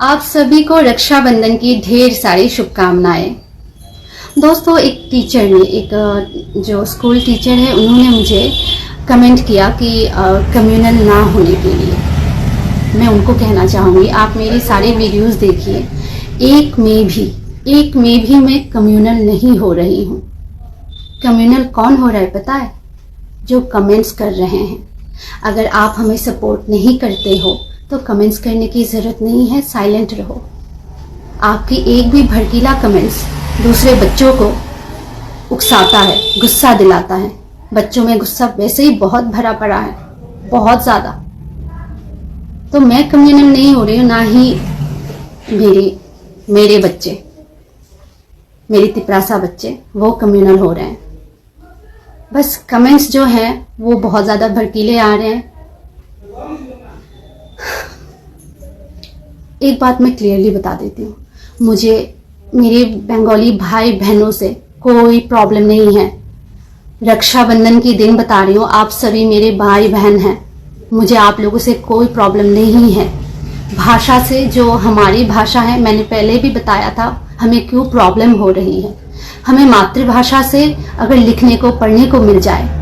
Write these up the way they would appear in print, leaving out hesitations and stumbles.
आप सभी को रक्षाबंधन की ढेर सारी शुभकामनाएं। दोस्तों, एक टीचर ने, एक जो स्कूल टीचर है, उन्होंने मुझे कमेंट किया कि कम्युनल ना होने के लिए मैं उनको कहना चाहूँगी, आप मेरी सारी वीडियोस देखिए, एक में भी मैं कम्युनल नहीं हो रही हूँ। कम्युनल कौन हो रहा है पता है? जो कमेंट्स कर रहे हैं। अगर आप हमें सपोर्ट नहीं करते हो तो कमेंट्स करने की ज़रूरत नहीं है, साइलेंट रहो। आपकी एक भी भड़कीला कमेंट्स दूसरे बच्चों को उकसाता है, गुस्सा दिलाता है। बच्चों में गुस्सा वैसे ही बहुत भरा पड़ा है, बहुत ज़्यादा। तो मैं कम्युनल नहीं हो रही हूँ, ना ही मेरे बच्चे, मेरी तिपरासा बच्चे वो कम्युनल हो रहे हैं। बस कमेंट्स जो हैं वो बहुत ज़्यादा भड़कीले आ रहे हैं। एक बात मैं क्लियरली बता देती हूँ, मुझे मेरे बंगाली भाई बहनों से कोई प्रॉब्लम नहीं है। रक्षाबंधन के दिन बता रही हूँ, आप सभी मेरे भाई बहन हैं, मुझे आप लोगों से कोई प्रॉब्लम नहीं है। भाषा से, जो हमारी भाषा है, मैंने पहले भी बताया था हमें क्यों प्रॉब्लम हो रही है। हमें मातृभाषा से अगर लिखने को पढ़ने को मिल जाए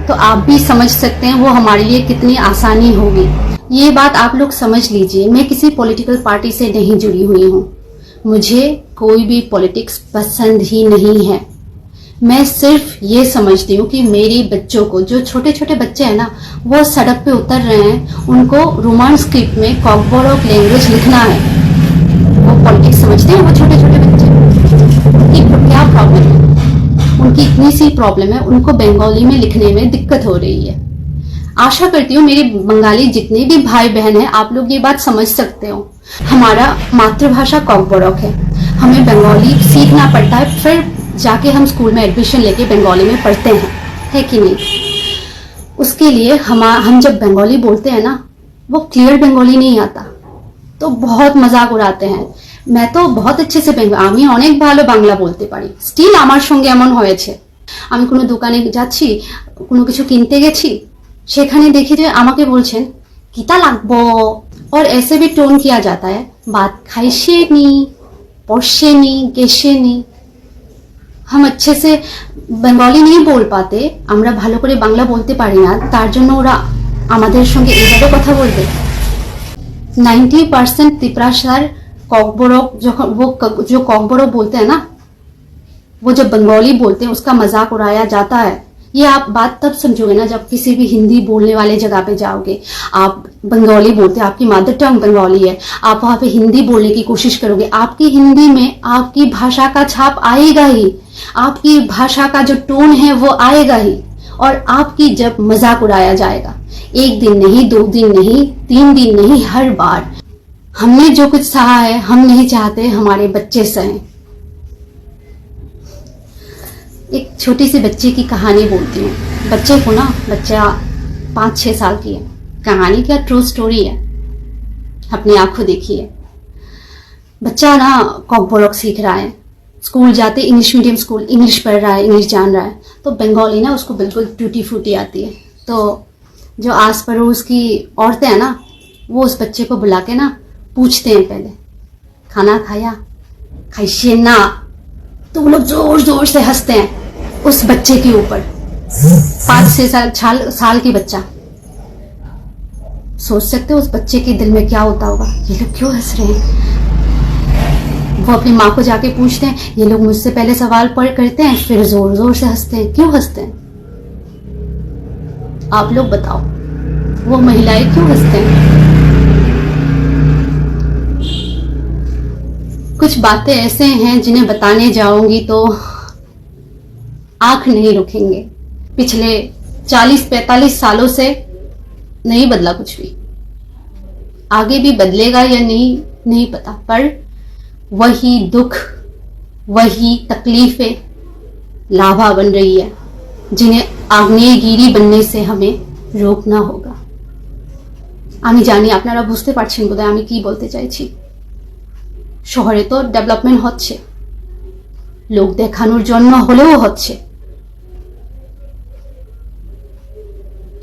तो आप भी समझ सकते हैं वो हमारे लिए कितनी आसानी होगी। ये बात आप लोग समझ लीजिए। मैं किसी पॉलिटिकल पार्टी से नहीं जुड़ी हुई हूँ, मुझे कोई भी पॉलिटिक्स पसंद ही नहीं है। मैं सिर्फ ये समझती हूँ कि मेरे बच्चों को, जो छोटे छोटे बच्चे हैं ना, वो सड़क पे उतर रहे हैं, उनको रोमान स्क्रिप्ट में कॉकबोरोक लैंग्वेज लिखना है। वो पॉलिटिक्स समझते हैं वो छोटे छोटे बच्चे? उनकी क्या प्रॉब्लम है? उनकी इतनी सी प्रॉब्लम है, उनको बंगाली में लिखने में दिक्कत हो रही है। आशा करती हूँ मेरे बंगाली जितने भी भाई बहन हैं, आप लोग ये बात समझ सकते हो। हमारा मातृभाषा कॉकबोरोक है, हमें बंगाली सीखना पड़ता है, फिर जाके हम स्कूल में एडमिशन लेके बंगाली में पढ़ते हैं, है कि नहीं? उसके लिए हम जब बंगाली बोलते हैं ना, वो क्लियर बंगाली नहीं आता, तो बहुत मजाक उड़ाते हैं। मैं तो बहुत अच्छे से আমি অনেক ভালো বাংলা বলতে পারি, স্টিল আমার সঙ্গে এমন হয়েছে, আমি কোনো দোকানে যাচ্ছি, কোনো কিছু কিনতে গেছি, সেখানে দেখি যে আমাকে বলছেন কিতা লাগবো, और ऐसे भी टोन किया जाता है, बात खाइशे नी, पढ़शे नी, गेशे नी। हम अच्छे से बंगाली नहीं बोल पाते, আমরা ভালো করে বাংলা বলতে পারি না, তার জন্য ওরা আমাদের সঙ্গে এইভাবে কথা বলবে। 90% तिपरासार कॉकबोरोक, जो कॉकबोरोक बोलते हैं ना, वो जब बंगाली बोलते हैं उसका मजाक उड़ाया जाता है। ये आप बात तब समझोगे ना जब किसी भी हिंदी बोलने वाले जगह पे जाओगे। आप बंगाली बोलते हैं, आपकी मदर टंग बंगाली है, आप वहां पे हिंदी बोलने की कोशिश करोगे, आपकी हिंदी में आपकी भाषा का छाप आएगा ही, आपकी भाषा का जो टोन है वो आएगा ही, और आपकी जब मजाक उड़ाया जाएगा, एक दिन नहीं, 2 दिन नहीं, 3 दिन नहीं, हर बार। हमने जो कुछ सहा है, हम नहीं चाहते हमारे बच्चे सहें। एक छोटी सी बच्चे की कहानी बोलती हूँ। बच्चे को ना, बच्चा 5-6 साल की है, कहानी क्या, ट्रू स्टोरी है, अपनी आंखों देखिए। बच्चा ना कॉकबोरोक सीख रहा है, स्कूल जाते, इंग्लिश मीडियम स्कूल, इंग्लिश पढ़ रहा है, इंग्लिश जान रहा है, तो बंगाली ना उसको बिल्कुल टूटी फूटी आती है। तो जो आस पड़ोस की औरतें हैं ना, वो उस बच्चे को बुला के ना पूछते हैं, पहले खाना खाया, खाइए ना, तो वो लोग जोर जोर से हंसते हैं उस बच्चे के ऊपर। 5-6 साल की बच्चा, सोच सकते हो उस बच्चे के दिल में क्या होता होगा, ये लोग क्यों हंस रहे हैं। वो अपनी माँ को जाके पूछते हैं, ये लोग मुझसे पहले सवाल करते हैं, फिर जोर जोर से हंसते हैं, क्यों हंसते हैं? आप लोग बताओ, वो महिलाएं क्यों हंसते हैं? कुछ बातें ऐसे हैं जिन्हें बताने जाऊंगी तो आंख नहीं रुकेंगे। पिछले 40-45 सालों से नहीं बदला कुछ भी, आगे भी बदलेगा या नहीं पता, पर वही दुख, वही तकलीफें लाभा बन रही है, जिन्हें आग्नेयगिरी बनने से हमें रोकना होगा। আমি জানি আপনারা বুঝতে পারছেন বোধহয় আমি কি বলতে চাইছি। শহরে তো ডেভেলপমেন্ট হচ্ছে, লোক দেখানোর জন্য হলেও হচ্ছে,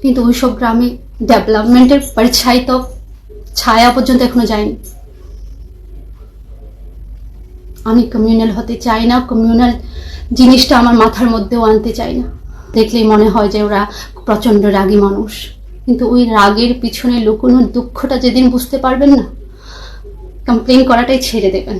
কিন্তু ওইসব গ্রামে ডেভেলপমেন্টের পরিছাই তো ছায়া পর্যন্ত এখনো যায়নি। আমি কমিউনাল হতে চাই না, কমিউনাল জিনিসটা আমার মাথার মধ্যেও আনতে চাই না। দেখলেই মনে হয় যে ওরা প্রচণ্ড রাগী মানুষ, কিন্তু ওই রাগের পিছনে লুকোনো দুঃখটা যেদিন বুঝতে পারবেন না, কমপ্লেন করাটাই ছেড়ে দেবেন।